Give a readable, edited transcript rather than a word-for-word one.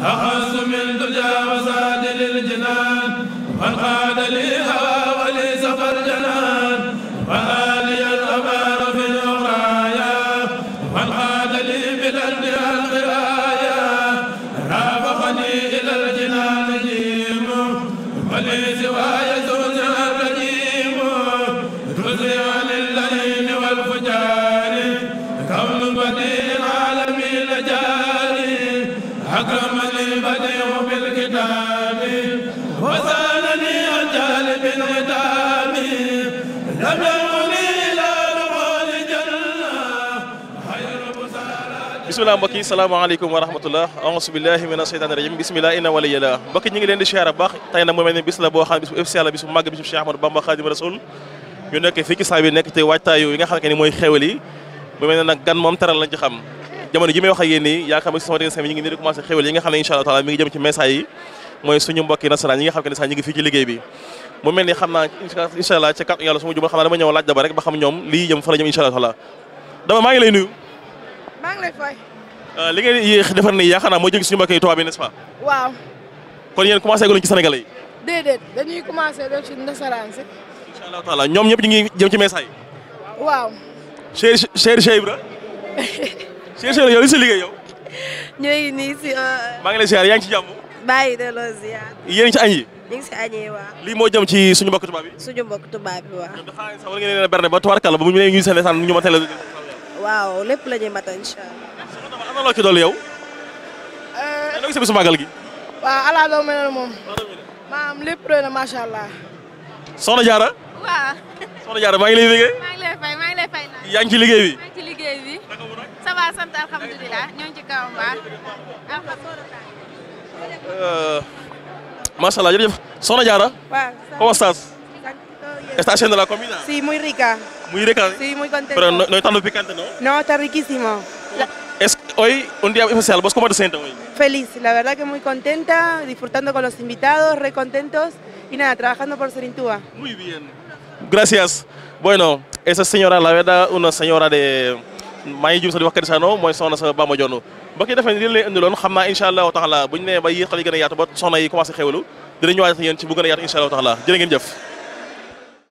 أخص من دجى وزاد للجنان وانقاد لي هوى ولي سفر جنان وآلي الأبار في الأخرايا وانقاد لي بلدها القرايا رافقني إلى الجنان جيم ولي سواي زوجها الرجيم رزي عن الليل والفجار كون بديع العالمين جاري أكرمني بديع بالكتاب وسالني الجالب الغتاب لم يرني إلى دخول الجنة خير بسالات. بسم الله mbokk yi salaamaaleykum wa rahmatullah a'uuzu billahi mina shaytaani rajim bismillah inna waliyallah mbokk ñu ngi leen di siyaare bu baax tey nag mu mel ne bis la boo xam ne bis bu officiel la bis bu màgg bis bu Cheikh Ahmadou Bamba Khadim Rasoul ñu nekk fii ci saa bi nekk te waajtaayu yi nga xam ne mooy xéwal yi mu mel ne nag gan moom teral lañ ci xam jamono ji may wax ak yéen nii yaakaar naa sama dégg ñu ngi nii di commencé xéwal yi nga xam ne incha allah taala mi ngi jëm ci message yi mooy suñu mbokki nasaraan yi nga xam ne sax ñu ngi fii ci liggéey bi mu mel ni xam naa incha allah ci kàttu yàlla su ma jubal xam naa dama ñëw laaj daba rek ba xam ñoom lii jëm fa la jëm incha allah taala dama maa ngi lay nuyu. maa ngi lay fay. li ngeen defar nii yaakaar naa moo jëm ci suñu mbokki tubaab bi n'est-ce pas. waaw. kon yéen commencé guñ ci sénégalais yi. déedéet dañuy commencé def ci nasaraan si. incha allah taala ñoom ñëpp ñu ngi jëm ci message yi. waaw. Cheikh Ibra. Cheikh Ibra yow li si liggéey yow. ñu ngi nii si. maa ngi lay ziar yaa ngi ci jàmm. bàyyi delloo ziar. yéen ci añ yi. ñu ngi si añee waa. lii moo jëm ci suñu mbokk tubaab yi. suñu mbokk tubaab bi waa. ñoom dafa sax war ngeen leen a berne ba tubaarkàlla ba bu ñu leen ñu seen saan ñu ma teel a. waaw lépp la ñuy mata incha allah. am na loo ci dolli yow. loo gisee bisu màggal gi. waaw ala doo mel ne moom. maam lépp doy na macha allah. Soxna Diarra. waaw. Soxna Diarra maa ngi lay liggéey. maa ngi lay fay maa ngi lay fay. yaa ngi ci liggéey bi. maa ngi ci liggéey bi. ça va sant alhamdulilah ñoo ngi ci kawam baax. macha allah jërëjëf Soxna Diarra. waaw. ¿Cómo estás? ¿Estás haciendo la comida? Sí, muy rica. Muy rica. Sí, muy contenta. Pero no es tan picante, ¿no? No, está riquísimo. Es hoy un día especial. ¿Vos cómo te sientes hoy? Feliz, la verdad que muy contenta, disfrutando con los invitados, re contentos y nada, trabajando por Serintúa. Muy bien. Gracias. Bueno, esa señora, la verdad, una señora de maa ngi jum sa di wax Kër mooy soxna sa Bamba Jonn mbokk yi def nañ li leen indiloon xam naa incha allahu taala buñu nee ba yéexal yi gën a yaatu ba soxna yi commencé xewlu dinañu waajal yéen ci bu gën a yaatu incha allahu taala jërë ngeen jëf